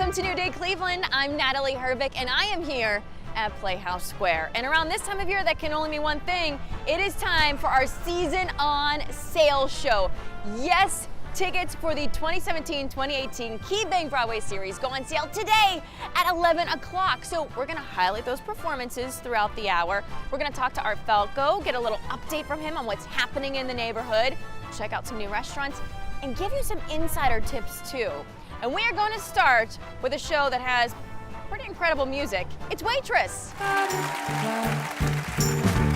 Welcome to New Day Cleveland. I'm Natalie Hervick and I am here at Playhouse Square. And around this time of year, that can only mean one thing. It is time for our season on sale show. Yes, tickets for the 2017-2018 Key Bank Broadway series go on sale today at 11 o'clock. So we're gonna highlight those performances throughout the hour. We're gonna talk to Art Falco, get a little update from him on what's happening in the neighborhood, check out some new restaurants, and give you some insider tips too. And we are going to start with a show that has pretty incredible music. It's Waitress.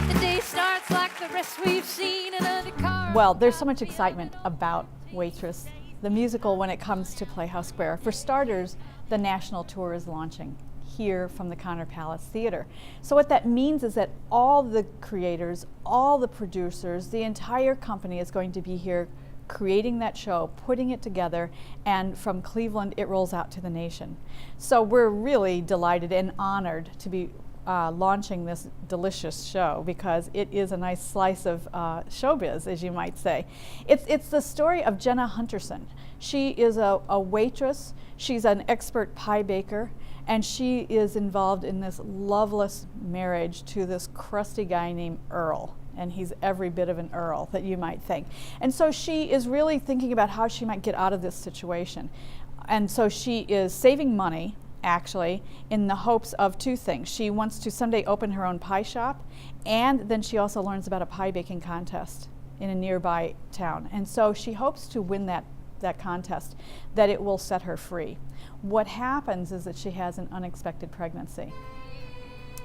The day starts like the rest we've seen in a car. Well, there's so much excitement about Waitress, the musical, when it comes to Playhouse Square. For starters, the national tour is launching here from the Connor Palace Theater. So what that means is that all the creators, all the producers, the entire company is going to be here creating that show, putting it together, and from Cleveland it rolls out to the nation. So we're really delighted and honored to be launching this delicious show, because it is a nice slice of showbiz, as you might say. It's the story of Jenna Hunterson. She is a waitress, she's an expert pie baker, and she is involved in this loveless marriage to this crusty guy named Earl. And he's every bit of an Earl that you might think. And so she is really thinking about how she might get out of this situation. And so she is saving money, actually, in the hopes of two things. She wants to someday open her own pie shop, and then she also learns about a pie baking contest in a nearby town. And so she hopes to win that contest, that it will set her free. What happens is that she has an unexpected pregnancy.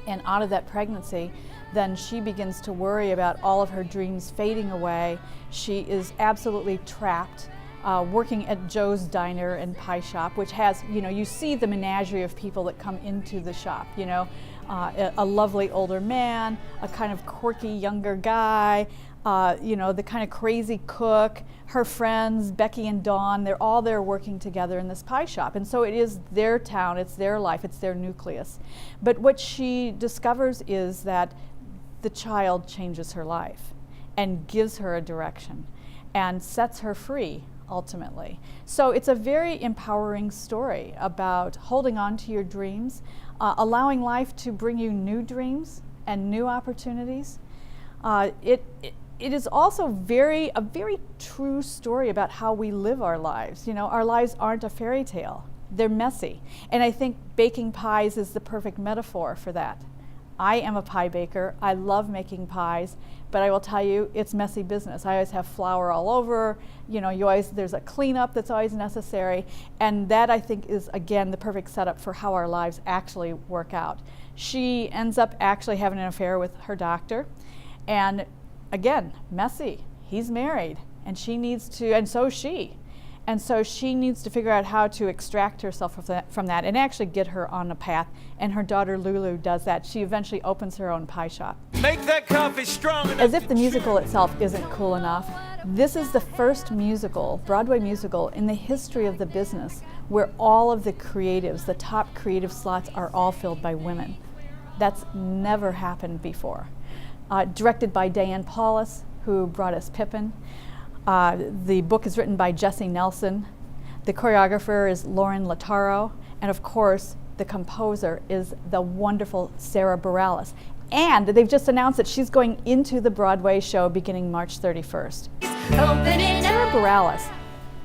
And out of that pregnancy, then she begins to worry about all of her dreams fading away. She is absolutely trapped, working at Joe's Diner and Pie Shop, which has, you see the menagerie of people that come into the shop, a lovely older man, a kind of quirky younger guy, the kind of crazy cook, her friends, Becky and Dawn, they're all there working together in this pie shop. And so it is their town, it's their life, it's their nucleus. But what she discovers is that the child changes her life and gives her a direction and sets her free, ultimately. So it's a very empowering story about holding on to your dreams, allowing life to bring you new dreams and new opportunities. It is also a very true story about how we live our lives. Our lives aren't a fairy tale. They're messy. And I think baking pies is the perfect metaphor for that. I am a pie baker. I love making pies, but I will tell you, it's messy business. I always have flour all over. There's a cleanup that's always necessary. And that, I think, is, again, the perfect setup for how our lives actually work out. She ends up actually having an affair with her doctor. And again, messy. He's married, and she needs to, and so is she. And so she needs to figure out how to extract herself from that and actually get her on a path. And her daughter Lulu does that. She eventually opens her own pie shop. Make that coffee strong enough. As if the musical itself isn't cool enough, this is the first musical, Broadway musical, in the history of the business where all of the creatives, the top creative slots, are all filled by women. That's never happened before. Directed by Diane Paulus, who brought us Pippin. The book is written by Jesse Nelson. The choreographer is Lauren Lataro. And of course, the composer is the wonderful Sarah Bareilles. And they've just announced that she's going into the Broadway show beginning March 31st. Sarah Bareilles,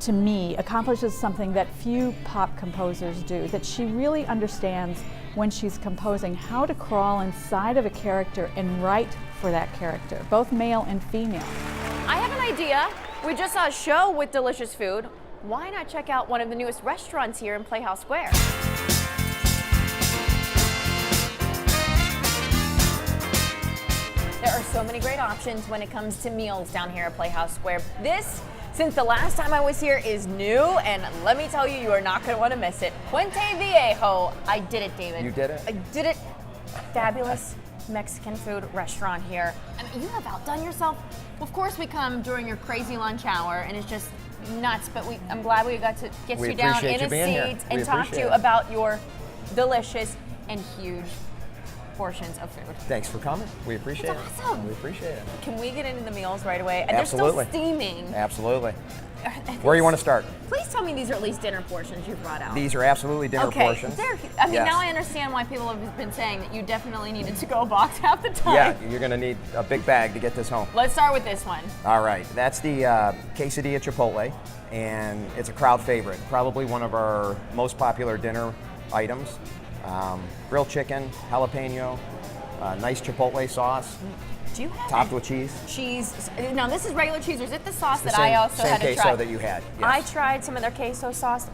to me, accomplishes something that few pop composers do, that she really understands when she's composing how to crawl inside of a character and write for that character, both male and female. I have an idea. We just saw a show with delicious food. Why not check out one of the newest restaurants here in Playhouse Square? There are so many great options when it comes to meals down here at Playhouse Square. This, since the last time I was here, is new, and let me tell you, you are not going to want to miss it. Puente Viejo. I did it, David. You did it? I did it. Fabulous Mexican food restaurant here. I mean, you have outdone yourself. Of course, we come during your crazy lunch hour, and it's just nuts, but I'm glad we got to get you down in a seat and talk to you about your delicious and huge portions of food. Thanks for coming. We appreciate it. Awesome. We appreciate it. Can we get into the meals right away? And Absolutely. they're still steaming. Absolutely. Where you want to start? Please tell me these are at least dinner portions you've brought out. These are absolutely dinner portions. I mean, Yes. now I understand why people have been saying that you definitely need a to-go box half the time. Yeah, you're going to need a big bag to get this home. Let's start with this one. All right, that's the quesadilla chipotle, and it's a crowd favorite. Probably one of our most popular dinner items. Grilled chicken, jalapeno, nice chipotle sauce, Do you have topped with cheese. cheese? Now this is regular cheese, or is it the sauce The that same, I also same had to queso try? that you had. I Yes. tried some of their queso sauce.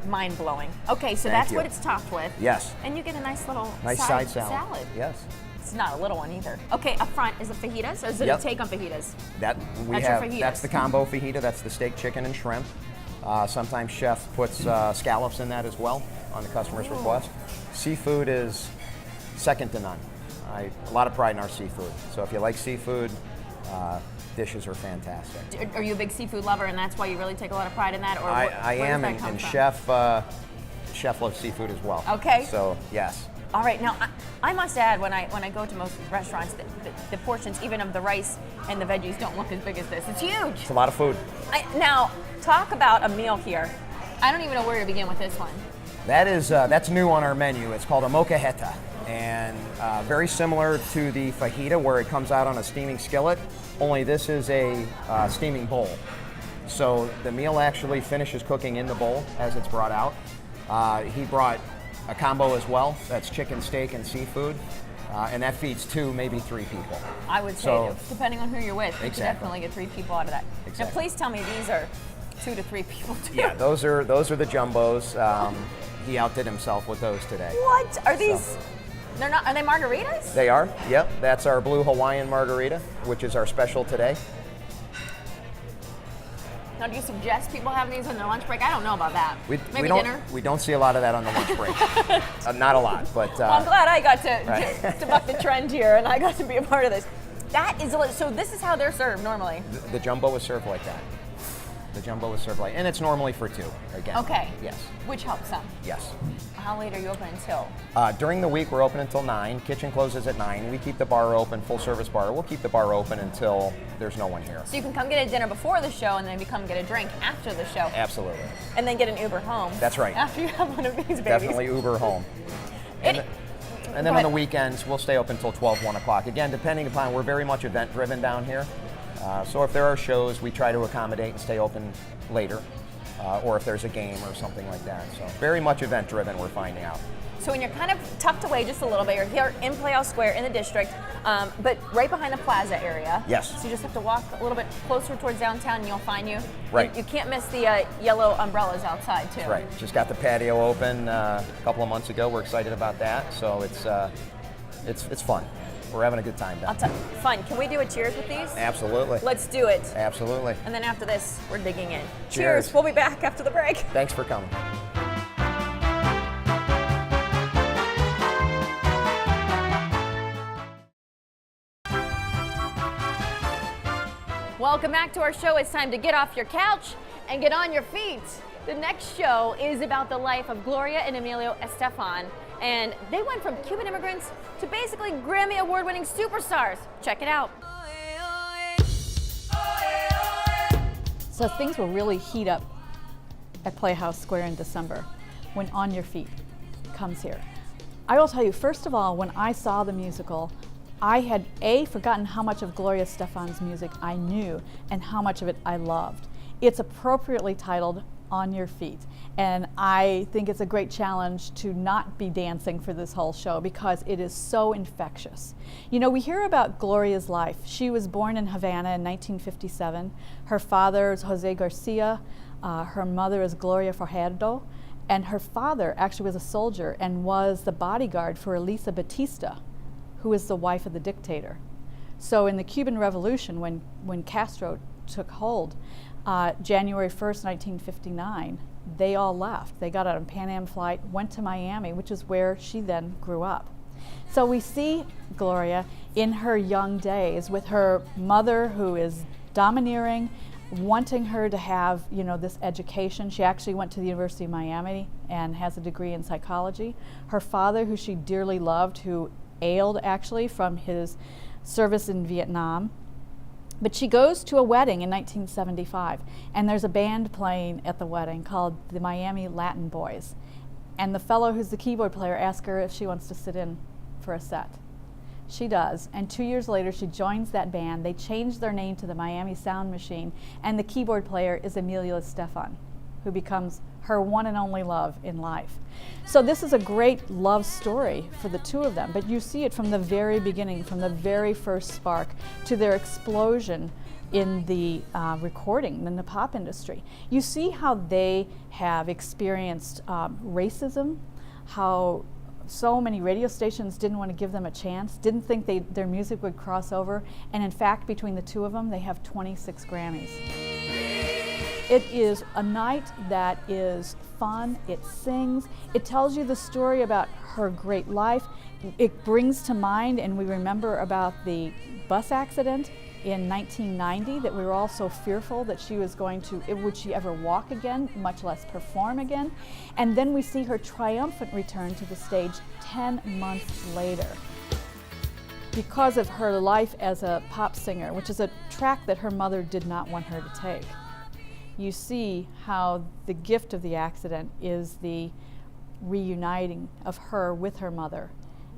Mind blowing. Okay, so Thank that's you. what it's topped with. Yes. And you get a nice little Nice side salad. Yes. It's not a little one either. Okay, up front is it fajitas, or is it Yep. a take on fajitas? That we That's your have. fajitas. That's the combo fajita. That's the steak, chicken, and shrimp. Sometimes chef puts scallops in that as well on the customer's request. Seafood is second to none. A lot of pride in our seafood. So if you like seafood, dishes are fantastic. Are you a big seafood lover, and that's why you really take a lot of pride in that? Or I where am, does that come and from? chef loves seafood as well. Okay. So yes. All right, now I must add, when I go to most restaurants, the portions, even of the rice and the veggies, don't look as big as this. It's huge. It's a lot of food. Now, talk about a meal here. I don't even know where to begin with this one. That's new on our menu. It's called a molcajete, and very similar to the fajita, where it comes out on a steaming skillet. Only this is a steaming bowl. So the meal actually finishes cooking in the bowl as it's brought out. He brought a combo as well. That's chicken, steak, and seafood, and that feeds 2, maybe 3 people. I would say, So- depending on who you're with, you Exactly. can definitely get 3 people out of that. Exactly. Now, please tell me these are 2 to 3 people too. Yeah, those are the jumbos. He outdid himself with those today. What are these? They're not. Are they margaritas? They are. Yep. That's our blue Hawaiian margarita, which is our special today. Now, do you suggest people having these on their lunch break? I don't know about that. Maybe we don't, dinner. We don't see a lot of that on the lunch break. Not a lot, but Well, I'm glad I got to, Right. to buck the trend here, and I got to be a part of this. That is so. This is how they're served normally. the jumbo is served like that. The jumbo is served like, and it's normally for 2. Again. Okay. Yes. Which helps some. Yes. How late are you open until? During the week, we're open until 9. Kitchen closes at 9. We keep the bar open, full service bar. We'll keep the bar open until there's no one here. So you can come get a dinner before the show, and then you come get a drink after the show, Absolutely. and then get an Uber home. That's right. After you have one of these babies. Definitely Uber home. And, It- and then Go on the ahead. weekends, we'll stay open until 12, 1 o'clock. Again, depending upon, we're very much event driven down here. So if there are shows, we try to accommodate and stay open later. Or if there's a game or something like that. So very much event driven, we're finding out. So when you're kind of tucked away just a little bit, you're here in Playhouse Square in the district, but right behind the plaza area. Yes. So you just have to walk a little bit closer towards downtown and you'll find you. Right. You can't miss the yellow umbrellas outside too. Right. Just got the patio open a couple of months ago. We're excited about that. So it's fun. We're having a good time down here. Fun. Can we do a cheers with these? Absolutely. Let's do it. Absolutely. And then after this, we're digging in. Cheers. We'll be back after the break. Thanks for coming. Welcome back to our show. It's time to get off your couch and get on your feet. The next show is about the life of Gloria and Emilio Estefan, and they went from Cuban immigrants to basically Grammy award-winning superstars. Check it out. So things will really heat up at Playhouse Square in December when On Your Feet comes here. I will tell you, first of all, when I saw the musical, I had forgotten how much of Gloria Estefan's music I knew and how much of it I loved. It's appropriately titled On Your Feet, and I think it's a great challenge to not be dancing for this whole show because it is so infectious. You know, we hear about Gloria's life. She was born in Havana in 1957. Her father is Jose Garcia. Her mother is Gloria Fajardo. And her father actually was a soldier and was the bodyguard for Elisa Batista, who was the wife of the dictator. So in the Cuban Revolution, when Castro took hold, January 1st, 1959, they all left. They got on a Pan Am flight, went to Miami, which is where she then grew up. So we see Gloria in her young days with her mother, who is domineering, wanting her to have, you know, this education. She actually went to the University of Miami and has a degree in psychology. Her father, who she dearly loved, who ailed actually from his service in Vietnam. But she goes to a wedding in 1975, and there's a band playing at the wedding called the Miami Latin Boys. And the fellow who's the keyboard player asks her if she wants to sit in for a set. She does, and 2 years later she joins that band. They change their name to the Miami Sound Machine, and the keyboard player is Emilia Stefan, who becomes her one and only love in life. So this is a great love story for the two of them, but you see it from the very beginning, from the very first spark to their explosion in the recording, in the pop industry. You see how they have experienced racism, how so many radio stations didn't want to give them a chance, didn't think their music would cross over, and in fact, between the two of them, they have 26 Grammys. It is a night that is fun, it sings, it tells you the story about her great life. It brings to mind, and we remember about the bus accident in 1990 that we were all so fearful that she was going to, would she ever walk again, much less perform again? And then we see her triumphant return to the stage 10 months later. Because of her life as a pop singer, which is a track that her mother did not want her to take. You see how the gift of the accident is the reuniting of her with her mother,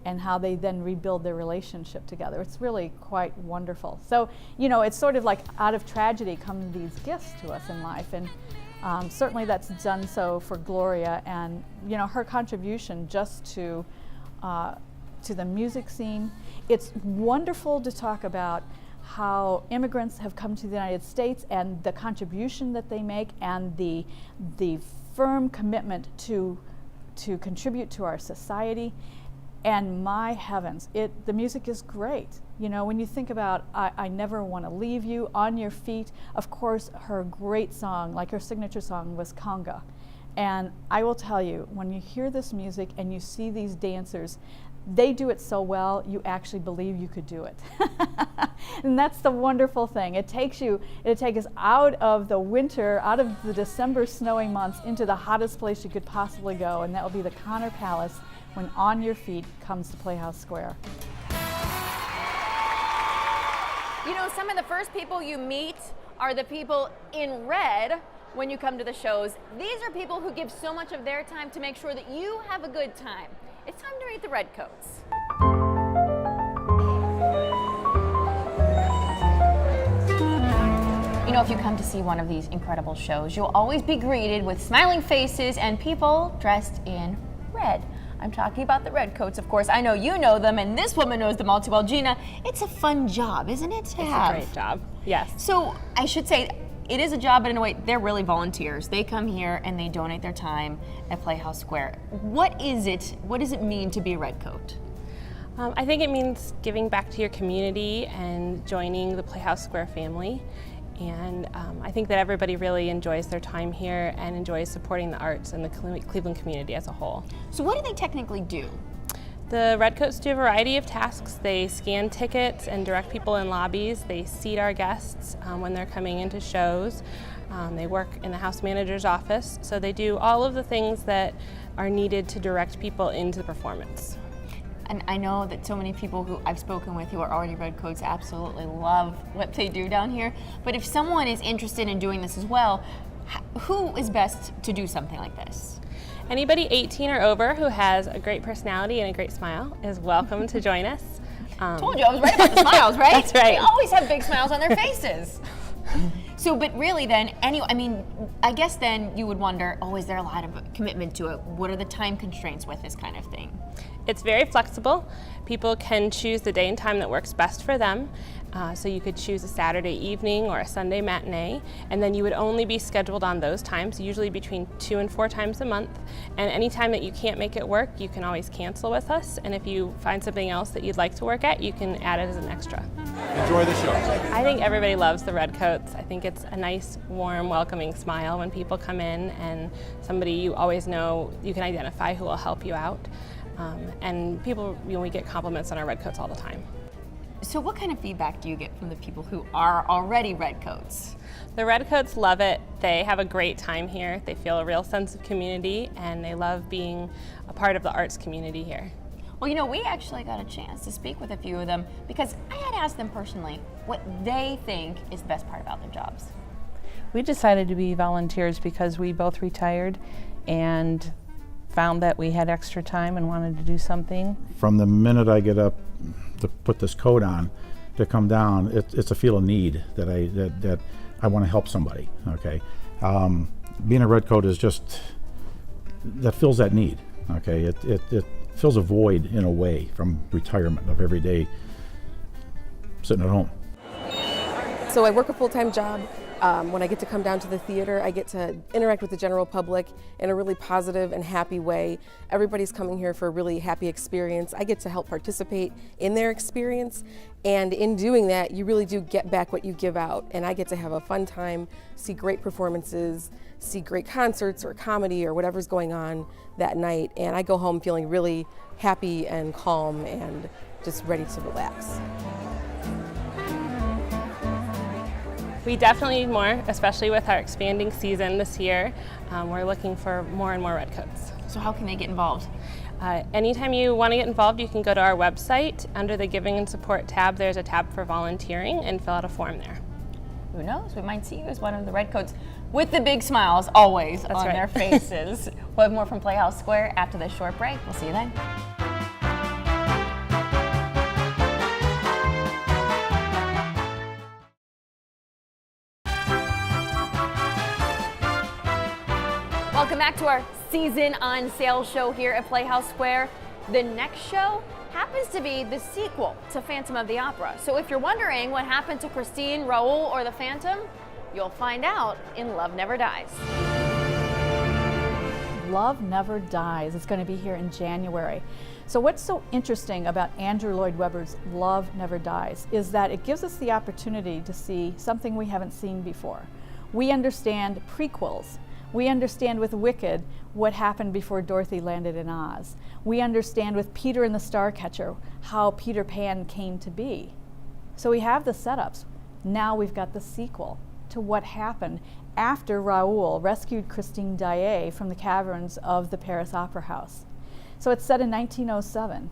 and how they then rebuild their relationship together. It's really quite wonderful. So, you know, it's sort of like out of tragedy come these gifts to us in life, and certainly that's done so for Gloria, and you know, her contribution just to the music scene. It's wonderful to talk about how immigrants have come to the United States and the contribution that they make, and the firm commitment to contribute to our society. And my heavens, the music is great. You know, when you think about I Never Want to Leave You, On Your Feet, of course her great song, like her signature song, was Conga. And I will tell you, when you hear this music and you see these dancers, they do it so well, you actually believe you could do it. And that's the wonderful thing. It'll take us out of the winter, out of the December snowy months, into the hottest place you could possibly go, and that will be the Connor Palace when On Your Feet comes to Playhouse Square. You know, some of the first people you meet are the people in red when you come to the shows. These are people who give so much of their time to make sure that you have a good time. It's time to meet the Redcoats. You know, if you come to see one of these incredible shows, you'll always be greeted with smiling faces and people dressed in red. I'm talking about the Redcoats, of course. I know you know them, and this woman knows them all too well. Gina, it's a fun job, isn't it? It's a great job, yes. So I should say, it is a job, but in a way, they're really volunteers. They come here and they donate their time at Playhouse Square. What is it? What does it mean to be a Redcoat? I think it means giving back to your community and joining the Playhouse Square family. And I think that everybody really enjoys their time here and enjoys supporting the arts and the Cleveland community as a whole. So what do they technically do? The Redcoats do a variety of tasks. They scan tickets and direct people in lobbies. They seat our guests when they're coming into shows. They work in the house manager's office. So they do all of the things that are needed to direct people into the performance. And I know that so many people who I've spoken with who are already Redcoats absolutely love what they do down here. But if someone is interested in doing this as well, who is best to do something like this? Anybody 18 or over who has a great personality and a great smile is welcome to join us. Told you I was right about the smiles, right? That's right. They always have big smiles on their faces. So, but really then, I guess then you would wonder, is there a lot of commitment to it? What are the time constraints with this kind of thing? It's very flexible. People can choose the day and time that works best for them. So you could choose a Saturday evening or a Sunday matinee, and then you would only be scheduled on those times, usually between 2 and 4 times a month. And any time that you can't make it work, you can always cancel with us. And if you find something else that you'd like to work at, you can add it as an extra. Enjoy the show. I think everybody loves the Redcoats. I think it's a nice, warm, welcoming smile when people come in, and somebody you always know you can identify who will help you out. And people, we get compliments on our Redcoats all the time. So what kind of feedback do you get from the people who are already Redcoats? The Redcoats love it. They have a great time here. They feel a real sense of community, and they love being a part of the arts community here. Well, you know, we actually got a chance to speak with a few of them because I had asked them personally what they think is the best part about their jobs. We decided to be volunteers because we both retired and found that we had extra time and wanted to do something. From the minute I get up to put this coat on, to come down, it's a feel of need that I want to help somebody. Okay, being a redcoat is just that fills that need. Okay, it fills a void in a way from retirement of every day sitting at home. So I work a full-time job. When I get to come down to the theater, I get to interact with the general public in a really positive and happy way. Everybody's coming here for a really happy experience. I get to help participate in their experience, and in doing that, you really do get back what you give out. And I get to have a fun time, see great performances, see great concerts or comedy or whatever's going on that night, and I go home feeling really happy and calm and just ready to relax. We definitely need more, especially with our expanding season this year. We're looking for more and more redcoats. So how can they get involved? Anytime you want to get involved, you can go to our website. Under the Giving and Support tab, there's a tab for volunteering and fill out a form there. Who knows? We might see you as one of the redcoats with the big smiles always on right. their faces. We'll have more from Playhouse Square after this short break. We'll see you then. Welcome back to our season on sale show here at Playhouse Square. The next show happens to be the sequel to Phantom of the Opera. So if you're wondering what happened to Christine, Raoul, or the Phantom, you'll find out in Love Never Dies. Love Never Dies. It's going to be here in January. So what's so interesting about Andrew Lloyd Webber's Love Never Dies is that it gives us the opportunity to see something we haven't seen before. We understand prequels. We understand with Wicked what happened before Dorothy landed in Oz. We understand with Peter and the Starcatcher how Peter Pan came to be. So we have the setups. Now we've got the sequel to what happened after Raoul rescued Christine Daae from the caverns of the Paris Opera House. So it's set in 1907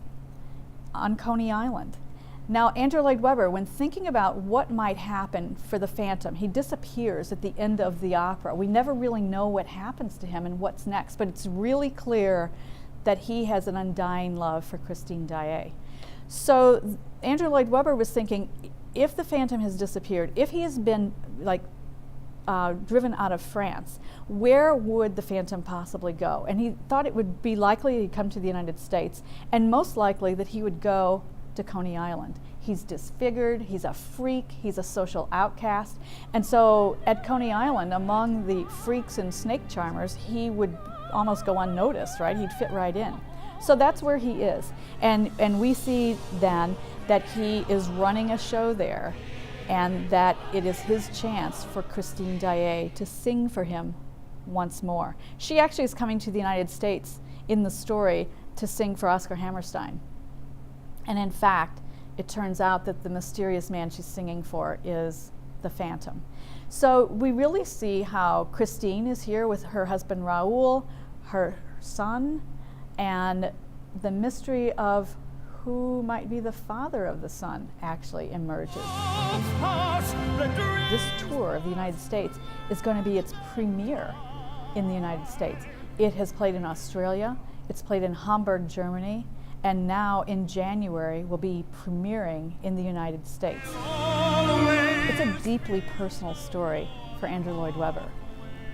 on Coney Island. Now, Andrew Lloyd Webber, when thinking about what might happen for the Phantom, he disappears at the end of the opera. We never really know what happens to him and what's next, but it's really clear that he has an undying love for Christine Daae. So Andrew Lloyd Webber was thinking, if the Phantom has disappeared, if he has been driven out of France, where would the Phantom possibly go? And he thought it would be likely he'd come to the United States, and most likely that he would go to Coney Island. He's disfigured, he's a freak, he's a social outcast, and so at Coney Island, among the freaks and snake charmers, he would almost go unnoticed, right? He'd fit right in. So that's where he is, and we see then that he is running a show there, and that it is his chance for Christine Daae to sing for him once more. She actually is coming to the United States in the story to sing for Oscar Hammerstein. And in fact, it turns out that the mysterious man she's singing for is the Phantom. So we really see how Christine is here with her husband Raoul, her son, and the mystery of who might be the father of the son actually emerges. This tour of the United States is going to be its premiere in the United States. It has played in Australia, it's played in Hamburg, Germany, and now in January will be premiering in the United States. It's a deeply personal story for Andrew Lloyd Webber.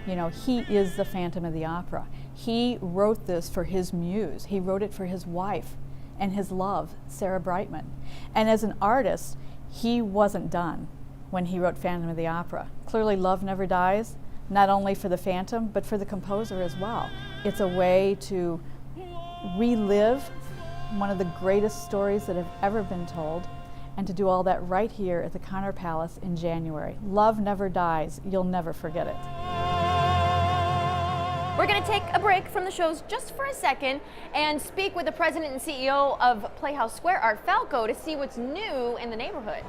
You know, he is the Phantom of the Opera. He wrote this for his muse. He wrote it for his wife and his love, Sarah Brightman. And as an artist, he wasn't done when he wrote Phantom of the Opera. Clearly, Love Never Dies, not only for the Phantom, but for the composer as well. It's a way to relive one of the greatest stories that have ever been told, and to do all that right here at the Connor Palace in January. Love Never Dies. You'll never forget it. We're going to take a break from the shows just for a second and speak with the president and CEO of Playhouse Square, Art Falco, to see what's new in the neighborhood.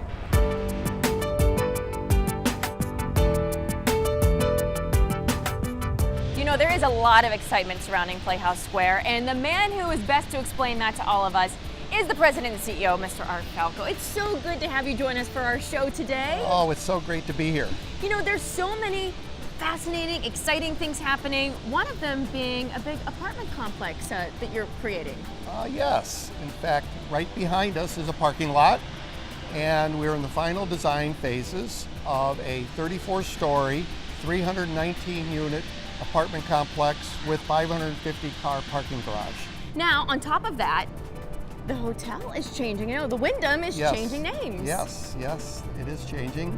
You know, there is a lot of excitement surrounding Playhouse Square, and the man who is best to explain that to all of us is the president and CEO, Mr. Art Falco. It's so good to have you join us for our show today. Oh, it's so great to be here. You know, there's so many fascinating, exciting things happening, one of them being a big apartment complex that you're creating. Yes, in fact, right behind us is a parking lot, and we're in the final design phases of a 34-story, 319-unit apartment complex with 550-car parking garage. Now, on top of that, the hotel is changing. You know, the Wyndham is changing names. Yes, it is changing.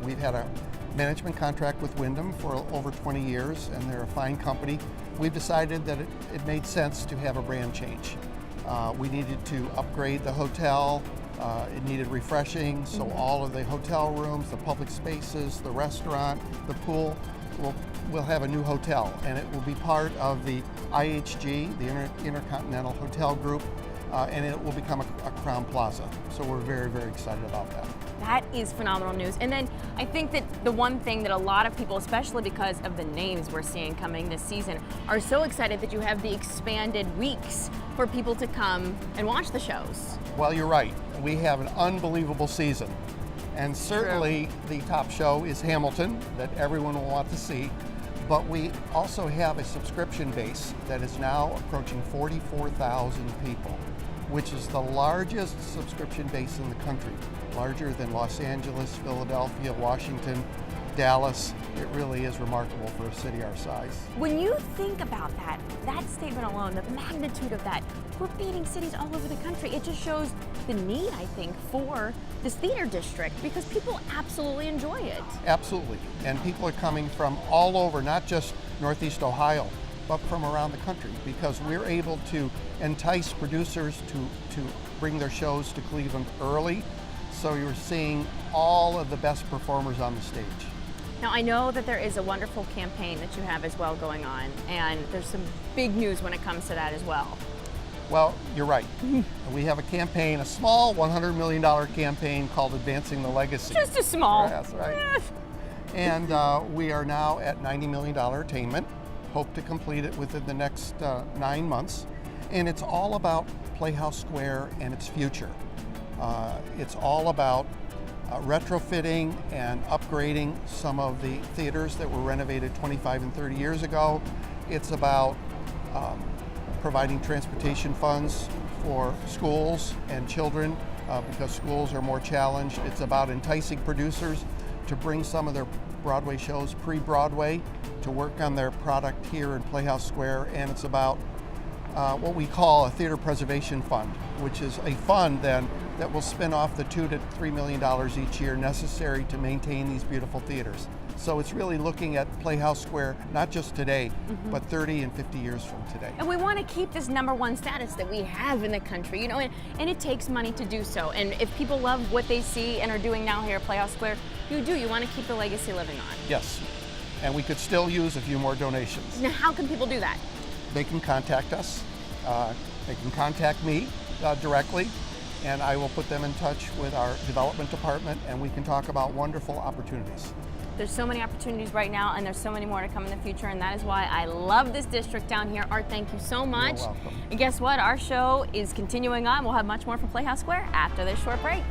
We've had a management contract with Wyndham for over 20 years, and they're a fine company. We've decided that it made sense to have a brand change. We needed to upgrade the hotel. It needed refreshing, so all of the hotel rooms, the public spaces, the restaurant, the pool will have a new hotel, and it will be part of the IHG, the Intercontinental Hotel Group, and it will become a Crown Plaza. So we're very, very excited about that. That is phenomenal news. And then I think that the one thing that a lot of people, especially because of the names we're seeing coming this season, are so excited that you have the expanded weeks for people to come and watch the shows. Well, you're right. We have an unbelievable season. And certainly the top show is Hamilton, that everyone will want to see. But we also have a subscription base that is now approaching 44,000 people, which is the largest subscription base in the country, larger than Los Angeles, Philadelphia, Washington, Dallas. It really is remarkable for a city our size. When you think about that statement alone, the magnitude of that, we're beating cities all over the country. It just shows the need, I think, for this theater district because people absolutely enjoy it. Absolutely, and people are coming from all over, not just Northeast Ohio, but from around the country, because we're able to entice producers to bring their shows to Cleveland early. So you're seeing all of the best performers on the stage. Now, I know that there is a wonderful campaign that you have as well going on, and there's some big news when it comes to that as well. Well, you're right. We have a campaign, a small $100 million campaign called Advancing the Legacy. Just a small. That's right. And we are now at $90 million attainment. Hope to complete it within the next 9 months. And it's all about Playhouse Square and its future. It's all about retrofitting and upgrading some of the theaters that were renovated 25 and 30 years ago. It's about providing transportation funds for schools and children because schools are more challenged. It's about enticing producers to bring some of their Broadway shows pre-Broadway to work on their product here in Playhouse Square. And it's about what we call a theater preservation fund, which is a fund then that will spin off the $2 to $3 million each year necessary to maintain these beautiful theaters. So it's really looking at Playhouse Square, not just today, but 30 and 50 years from today. And we want to keep this #1 status that we have in the country, you know, and it takes money to do so. And if people love what they see and are doing now here at Playhouse Square, you want to keep the legacy living on. Yes, and we could still use a few more donations. Now, how can people do that? They can contact us. They can contact me directly, and I will put them in touch with our development department, and we can talk about wonderful opportunities. There's so many opportunities right now, and there's so many more to come in the future, and that is why I love this district down here. Art, thank you so much. You're welcome. And guess what? Our show is continuing on. We'll have much more from Playhouse Square after this short break.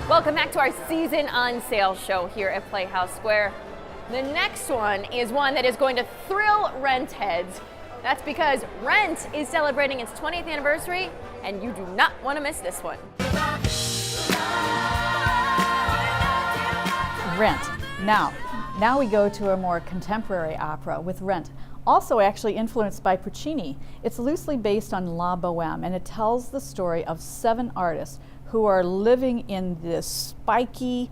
Welcome back to our season on sale show here at Playhouse Square. The next one is one that is going to thrill Rent heads. That's because Rent is celebrating its 20th anniversary, and you do not want to miss this one. Rent. Now we go to a more contemporary opera with Rent. Also actually influenced by Puccini. It's loosely based on La Boheme, and it tells the story of 7 artists who are living in this spiky,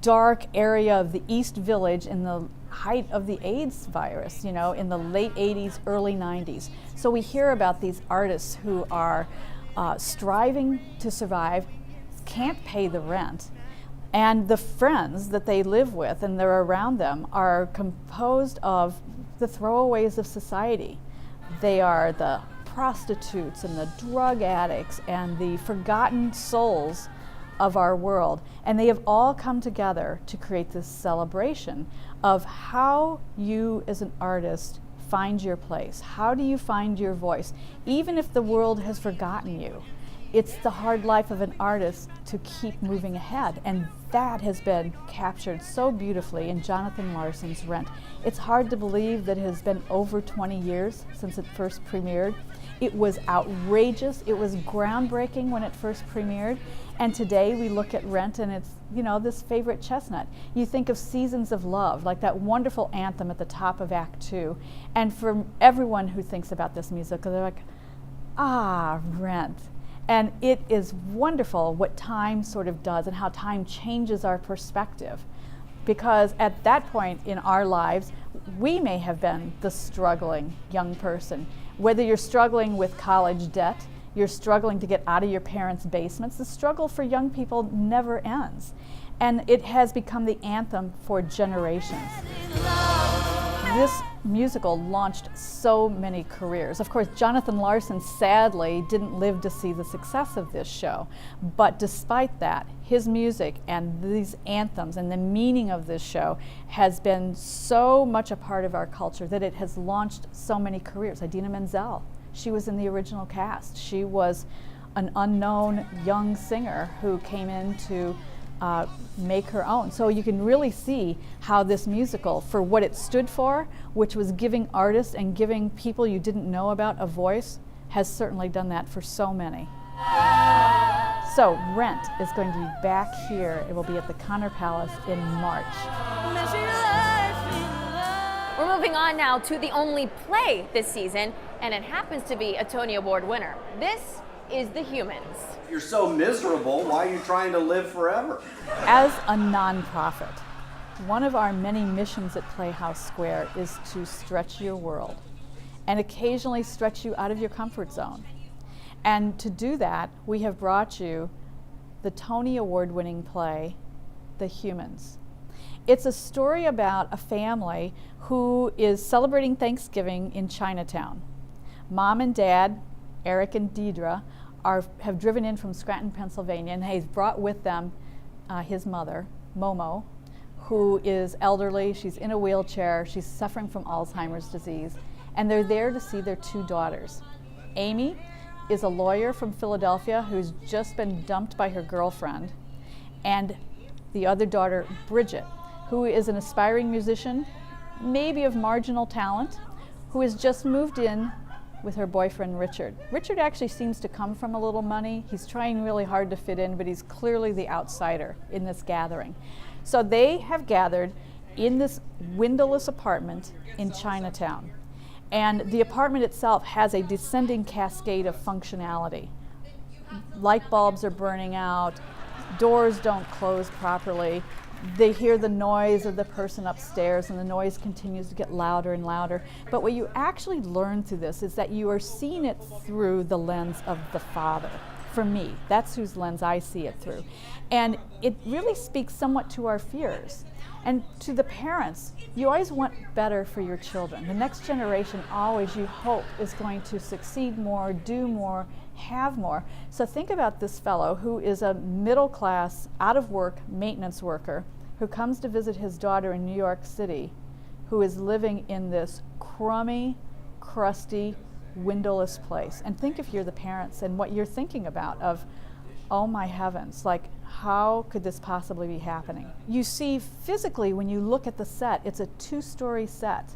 dark area of the East Village in the height of the AIDS virus, in the late 80s, early 90s. So we hear about these artists who are striving to survive, can't pay the rent, and the friends that they live with and they're around them are composed of the throwaways of society. They are the prostitutes and the drug addicts and the forgotten souls of our world. And they have all come together to create this celebration of how you as an artist find your place. How do you find your voice? Even if the world has forgotten you, it's the hard life of an artist to keep moving ahead. And that has been captured so beautifully in Jonathan Larson's Rent. It's hard to believe that it has been over 20 years since it first premiered. It was outrageous. It was groundbreaking when it first premiered. And today we look at Rent and it's, you know, this favorite chestnut. You think of Seasons of Love, like that wonderful anthem at the top of Act 2. And for everyone who thinks about this musical, they're like, ah, Rent. And it is wonderful what time sort of does and how time changes our perspective. Because at that point in our lives, we may have been the struggling young person. Whether you're struggling with college debt, you're struggling to get out of your parents' basements, the struggle for young people never ends. And it has become the anthem for generations. This musical launched so many careers. Of course, Jonathan Larson sadly didn't live to see the success of this show. But despite that, his music and these anthems and the meaning of this show has been so much a part of our culture that it has launched so many careers. Idina Menzel, she was in the original cast. She was an unknown young singer who came in to make her own. So you can really see how this musical, for what it stood for, which was giving artists and giving people you didn't know about a voice, has certainly done that for so many. So Rent is going to be back here. It will be at the Connor Palace in March. We're moving on now to the only play this season, and it happens to be a Tony Award winner. This is The Humans. If you're so miserable, why are you trying to live forever? As a nonprofit, one of our many missions at Playhouse Square is to stretch your world and occasionally stretch you out of your comfort zone. And to do that, we have brought you the Tony Award-winning play, The Humans. It's a story about a family who is celebrating Thanksgiving in Chinatown. Mom and Dad, Eric and Deidre, have driven in from Scranton, Pennsylvania, and he's brought with them his mother, Momo, who is elderly. She's in a wheelchair. She's suffering from Alzheimer's disease. And they're there to see their two daughters. Amy is a lawyer from Philadelphia who's just been dumped by her girlfriend. And the other daughter, Bridget, who is an aspiring musician, maybe of marginal talent, who has just moved in with her boyfriend, Richard. Richard actually seems to come from a little money. He's trying really hard to fit in, but he's clearly the outsider in this gathering. So they have gathered in this windowless apartment in Chinatown. And the apartment itself has a descending cascade of functionality. Light bulbs are burning out, doors don't close properly. They hear the noise of the person upstairs, and the noise continues to get louder and louder. But what you actually learn through this is that you are seeing it through the lens of the father. For me, that's whose lens I see it through. And it really speaks somewhat to our fears. And to the parents, you always want better for your children. The next generation always, you hope, is going to succeed more, do more, have more. So think about this fellow who is a middle-class, out-of-work maintenance worker who comes to visit his daughter in New York City, who is living in this crummy, crusty, windowless place. And think if you're the parents and what you're thinking about of, oh my heavens, like how could this possibly be happening? You see physically when you look at the set, it's a 2-story set.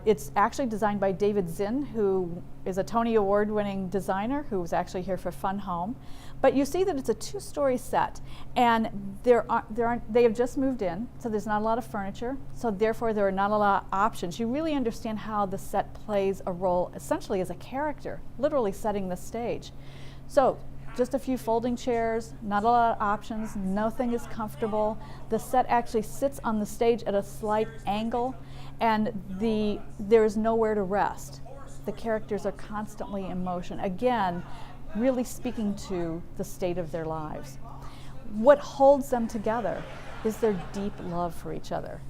It's actually designed by David Zinn, who is a Tony Award-winning designer who was actually here for Fun Home. But you see that it's a 2-story set, and they have just moved in, so there's not a lot of furniture, so therefore there are not a lot of options. You really understand how the set plays a role essentially as a character, literally setting the stage. So just a few folding chairs, not a lot of options, nothing is comfortable. The set actually sits on the stage at a slight angle, and there is nowhere to rest. The characters are constantly in motion. Again, really speaking to the state of their lives. What holds them together is their deep love for each other.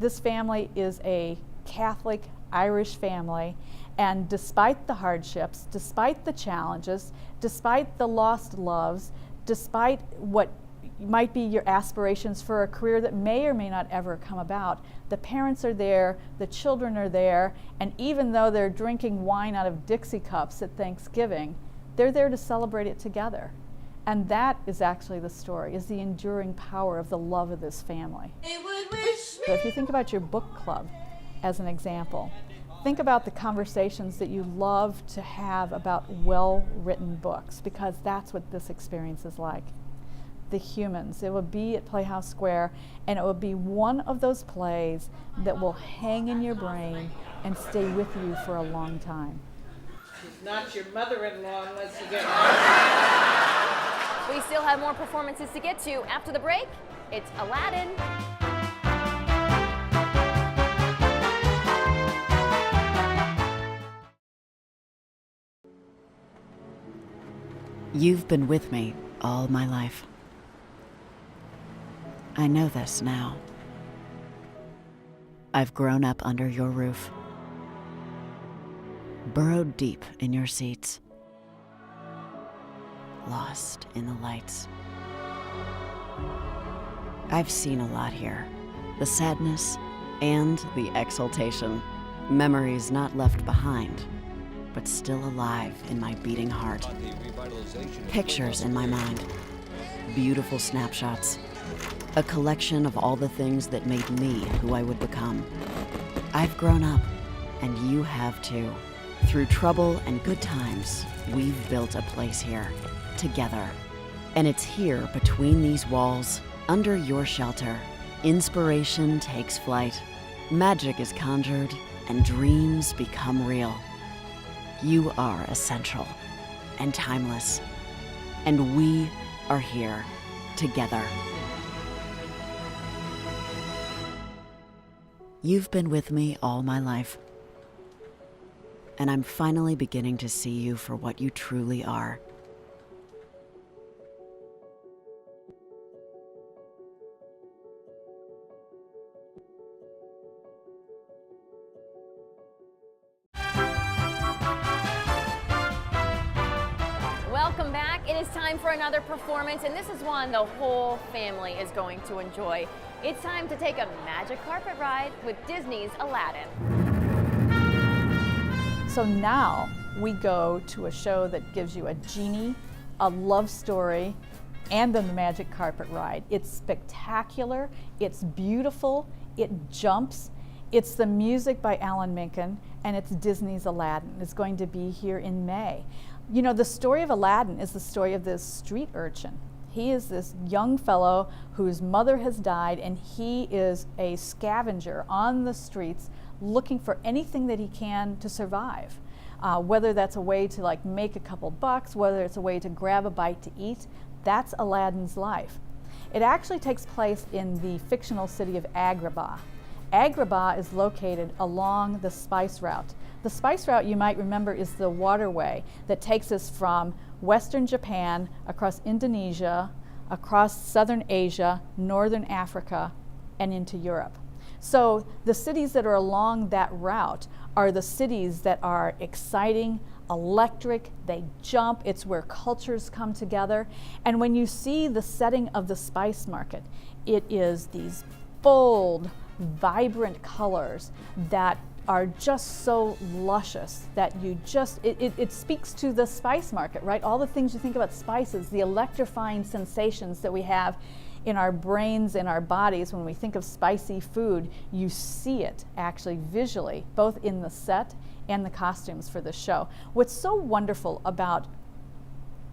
This family is a Catholic, Irish family, and despite the hardships, despite the challenges, despite the lost loves, despite what might be your aspirations for a career that may or may not ever come about, the parents are there, the children are there, and even though they're drinking wine out of Dixie cups at Thanksgiving, they're there to celebrate it together. And that is actually the story, is the enduring power of the love of this family. So if you think about your book club as an example, think about the conversations that you love to have about well-written books, because that's what this experience is like. The Humans, it will be at Playhouse Square, and it will be one of those plays that will hang in your brain and stay with you for a long time. She's not your mother-in-law unless you get We still have more performances to get to. After the break, it's Aladdin. You've been with me all my life. I know this now. I've grown up under your roof, burrowed deep in your seats, lost in the lights. I've seen a lot here, the sadness and the exultation, memories not left behind, but still alive in my beating heart. Pictures in my mind, beautiful snapshots, a collection of all the things that made me who I would become. I've grown up, and you have too. Through trouble and good times, we've built a place here, together. And it's here, between these walls, under your shelter, inspiration takes flight, magic is conjured, and dreams become real. You are essential and timeless, and we are here together. You've been with me all my life, and I'm finally beginning to see you for what you truly are. Welcome back. It is time for another performance, and this is one the whole family is going to enjoy. It's time to take a magic carpet ride with Disney's Aladdin. So now we go to a show that gives you a genie, a love story, and then the magic carpet ride. It's spectacular, it's beautiful, it jumps. It's the music by Alan Menken, and it's Disney's Aladdin. It's going to be here in May. You know, the story of Aladdin is the story of this street urchin. He is this young fellow whose mother has died, and he is a scavenger on the streets looking for anything that he can to survive. Whether that's a way to like make a couple bucks, whether it's a way to grab a bite to eat, that's Aladdin's life. It actually takes place in the fictional city of Agrabah. Agrabah is located along the spice route. The spice route, you might remember, is the waterway that takes us from Western Japan, across Indonesia, across Southern Asia, Northern Africa, and into Europe. So the cities that are along that route are the cities that are exciting, electric, they jump, it's where cultures come together. And when you see the setting of the spice market, it is these bold, vibrant colors that are just so luscious that you just, it speaks to the spice market, right? All the things you think about spices, the electrifying sensations that we have in our brains and our bodies when we think of spicy food, you see it actually visually, both in the set and the costumes for the show. What's so wonderful about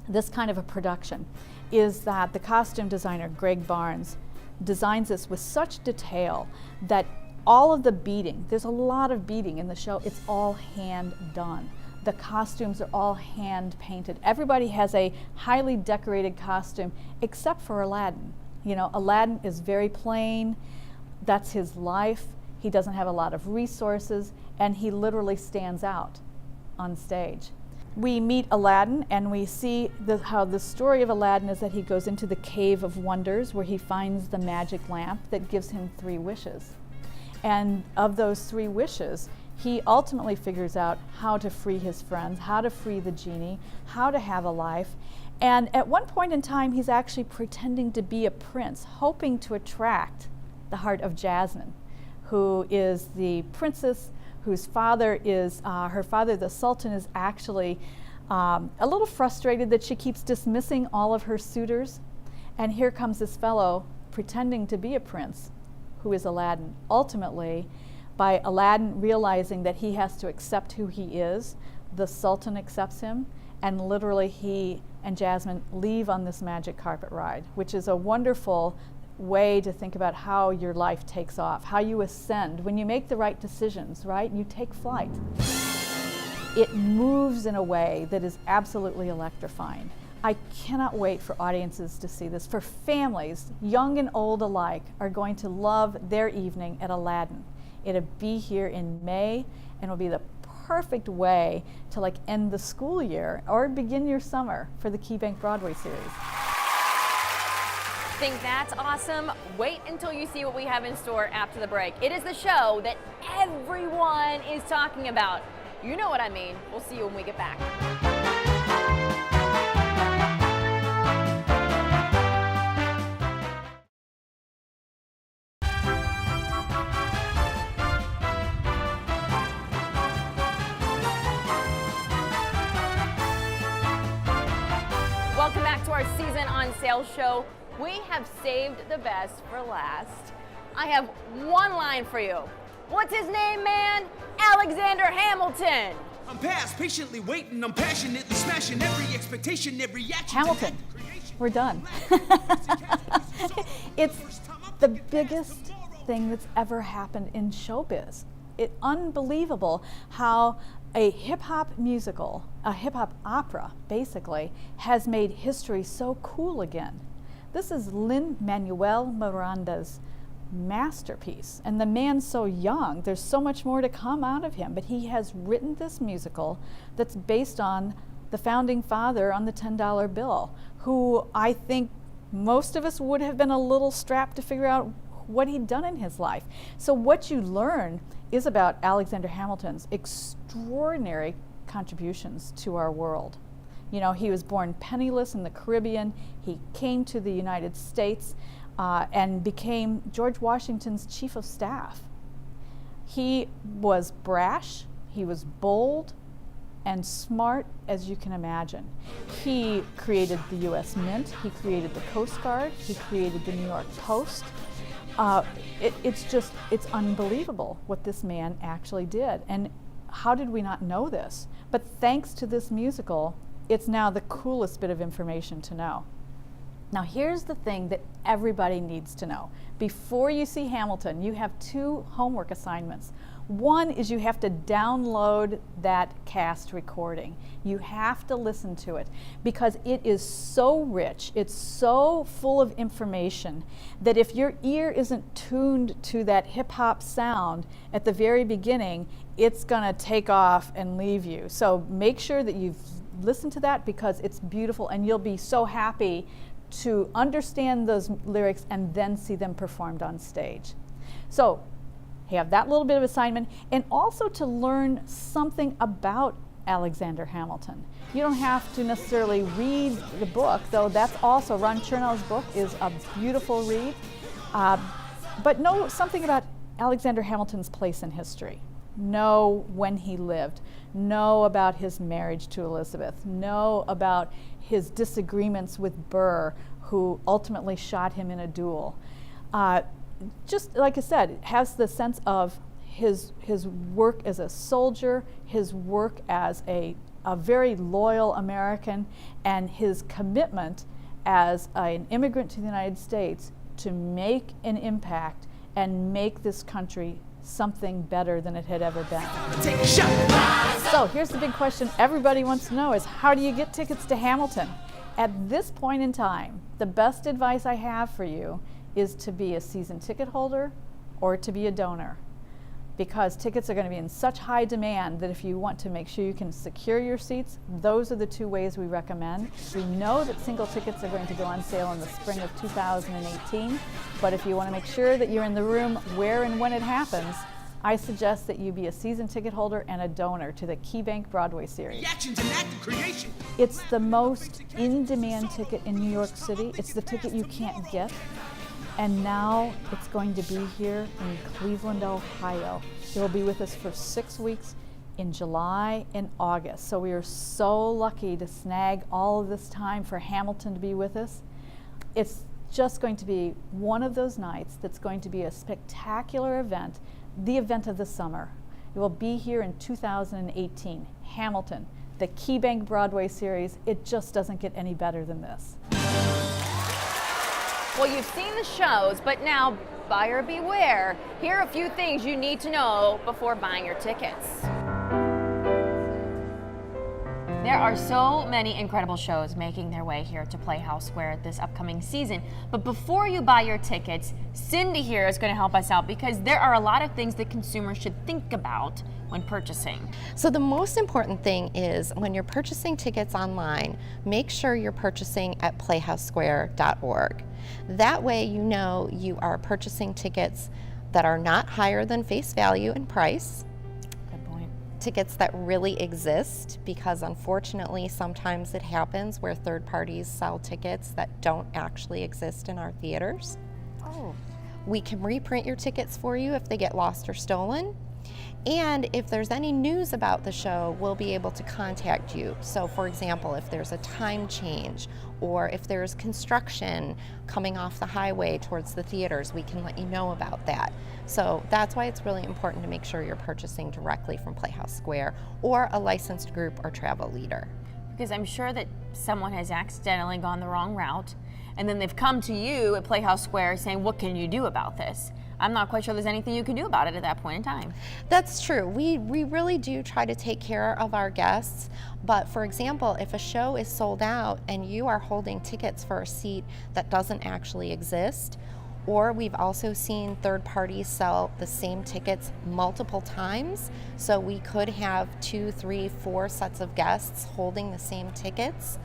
this kind of a production is that the costume designer, Greg Barnes, designs this with such detail that all of the beading, there's a lot of beading in the show, it's all hand done. The costumes are all hand painted. Everybody has a highly decorated costume except for Aladdin. You know, Aladdin is very plain, that's his life, he doesn't have a lot of resources, and he literally stands out on stage. We meet Aladdin and we see how the story of Aladdin is that he goes into the Cave of Wonders where he finds the magic lamp that gives him 3 wishes. And of those 3 wishes, he ultimately figures out how to free his friends, how to free the genie, how to have a life. And at one point in time, he's actually pretending to be a prince, hoping to attract the heart of Jasmine, who is the princess whose father is, her father, the Sultan, is actually a little frustrated that she keeps dismissing all of her suitors. And here comes this fellow pretending to be a prince, who is Aladdin. Ultimately, by Aladdin realizing that he has to accept who he is, the Sultan accepts him, and literally he and Jasmine leave on this magic carpet ride, which is a wonderful way to think about how your life takes off, how you ascend. When you make the right decisions, right, you take flight. It moves in a way that is absolutely electrifying. I cannot wait for audiences to see this. For families, young and old alike, are going to love their evening at Aladdin. It'll be here in May, and it'll be the perfect way to like end the school year or begin your summer for the KeyBank Broadway series. Think that's awesome? Wait until you see what we have in store after the break. It is the show that everyone is talking about. You know what I mean. We'll see you when we get back. Welcome back to our season on sale show. We have saved the best for last. I have one line for you. What's his name, man? Alexander Hamilton. I'm past patiently waiting, I'm passionately smashing every expectation, every action. Hamilton, we're done. It's the biggest thing that's ever happened in showbiz. It's unbelievable how a hip-hop musical, a hip-hop opera, basically, has made history so cool again. This is Lin-Manuel Miranda's masterpiece, and the man's so young, there's so much more to come out of him, but he has written this musical that's based on the founding father on the $10 bill, who I think most of us would have been a little strapped to figure out what he'd done in his life. So what you learn is about Alexander Hamilton's extraordinary contributions to our world. You know, he was born penniless in the Caribbean. He came to the United States and became George Washington's chief of staff. He was brash, he was bold, and smart as you can imagine. He created the U.S. Mint, he created the Coast Guard, he created the New York Post. It's unbelievable what this man actually did. And how did we not know this? But thanks to this musical, it's now the coolest bit of information to know. Now here's the thing that everybody needs to know. Before you see Hamilton, you have two homework assignments. One is you have to download that cast recording. You have to listen to it because it is so rich, it's so full of information that if your ear isn't tuned to that hip-hop sound at the very beginning, it's gonna take off and leave you. So make sure that you've listened to that because it's beautiful and you'll be so happy to understand those lyrics and then see them performed on stage. So have that little bit of assignment, and also to learn something about Alexander Hamilton. You don't have to necessarily read the book, though that's also, Ron Chernow's book is a beautiful read, but know something about Alexander Hamilton's place in history. Know when he lived, know about his marriage to Elizabeth, know about his disagreements with Burr, who ultimately shot him in a duel. Just like I said, has the sense of his work as a soldier, his work as a very loyal American, and his commitment as an immigrant to the United States to make an impact and make this country something better than it had ever been. So here's the big question everybody wants to know is, how do you get tickets to Hamilton? At this point in time, the best advice I have for you is to be a season ticket holder or to be a donor, because tickets are going to be in such high demand that if you want to make sure you can secure your seats, those are the two ways we recommend. We know that single tickets are going to go on sale in the spring of 2018, but if you want to make sure that you're in the room where and when it happens, I suggest that you be a season ticket holder and a donor to the KeyBank Broadway series. Reactions and active creation. It's the most in-demand ticket in New York City. It's the ticket you can't get. And now it's going to be here in Cleveland, Ohio. It will be with us for 6 weeks in July and August. So we are so lucky to snag all of this time for Hamilton to be with us. It's just going to be one of those nights that's going to be a spectacular event, the event of the summer. It will be here in 2018. Hamilton, the KeyBank Broadway series. It just doesn't get any better than this. Well, you've seen the shows, but now, buyer beware. Here are a few things you need to know before buying your tickets. There are so many incredible shows making their way here to Playhouse Square this upcoming season. But before you buy your tickets, Cindy here is going to help us out because there are a lot of things that consumers should think about when purchasing. So the most important thing is when you're purchasing tickets online, make sure you're purchasing at playhousesquare.org. That way you know you are purchasing tickets that are not higher than face value in price. Tickets that really exist, because unfortunately sometimes it happens where third parties sell tickets that don't actually exist in our theaters. Oh. We can reprint your tickets for you if they get lost or stolen. And if there's any news about the show, we'll be able to contact you. So for example, if there's a time change or if there's construction coming off the highway towards the theaters, we can let you know about that. So that's why it's really important to make sure you're purchasing directly from Playhouse Square or a licensed group or travel leader. Because I'm sure that someone has accidentally gone the wrong route and then they've come to you at Playhouse Square saying, what can you do about this? I'm not quite sure there's anything you can do about it at that point in time. That's true. We really do try to take care of our guests. But for example, if a show is sold out and you are holding tickets for a seat that doesn't actually exist, or we've also seen third parties sell the same tickets multiple times. So we could have 2, 3, 4 sets of guests holding the same tickets.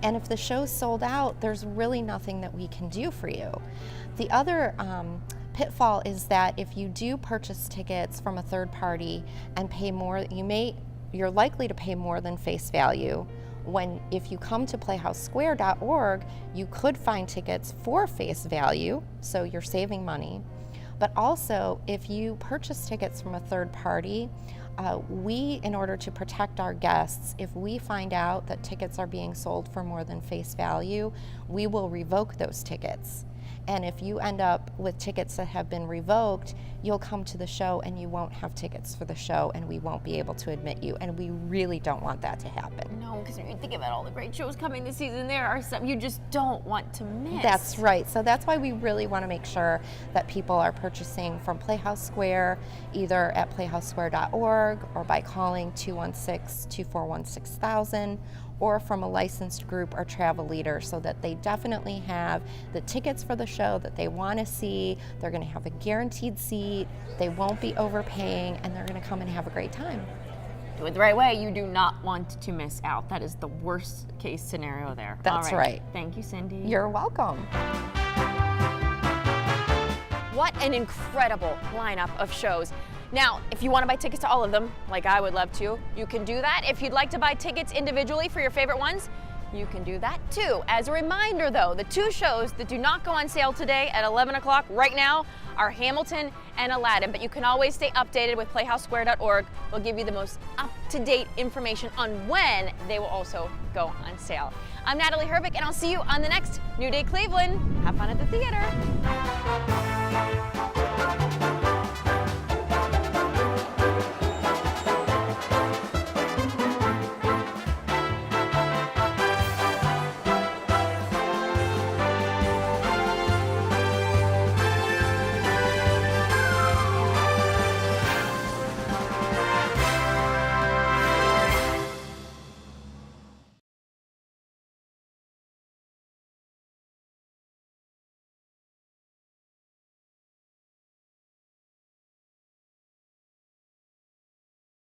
And if the show's sold out, there's really nothing that we can do for you. The other pitfall is that if you do purchase tickets from a third party and pay more, you're likely to pay more than face value. When if you come to playhousesquare.org, you could find tickets for face value, so you're saving money. But also, if you purchase tickets from a third party, we, in order to protect our guests, if we find out that tickets are being sold for more than face value, we will revoke those tickets. And if you end up with tickets that have been revoked, you'll come to the show and you won't have tickets for the show and we won't be able to admit you. And we really don't want that to happen. No, because when you think about all the great shows coming this season, there are some you just don't want to miss. That's right. So that's why we really want to make sure that people are purchasing from Playhouse Square, either at playhousesquare.org or by calling 216-241-6000, or from a licensed group or travel leader, so that they definitely have the tickets for the show that they want to see. They're going to have a guaranteed seat, they won't be overpaying, and they're going to come and have a great time. Do it the right way. You do not want to miss out. That is the worst case scenario there. That's all right. Thank you, Cindy. You're welcome. What an incredible lineup of shows. Now, if you want to buy tickets to all of them, like I would love to, you can do that. If you'd like to buy tickets individually for your favorite ones, you can do that too. As a reminder though, the 2 shows that do not go on sale today at 11 o'clock right now are Hamilton and Aladdin, but you can always stay updated with playhousesquare.org. We'll give you the most up-to-date information on when they will also go on sale. I'm Natalie Hervick, and I'll see you on the next New Day Cleveland. Have fun at the theater.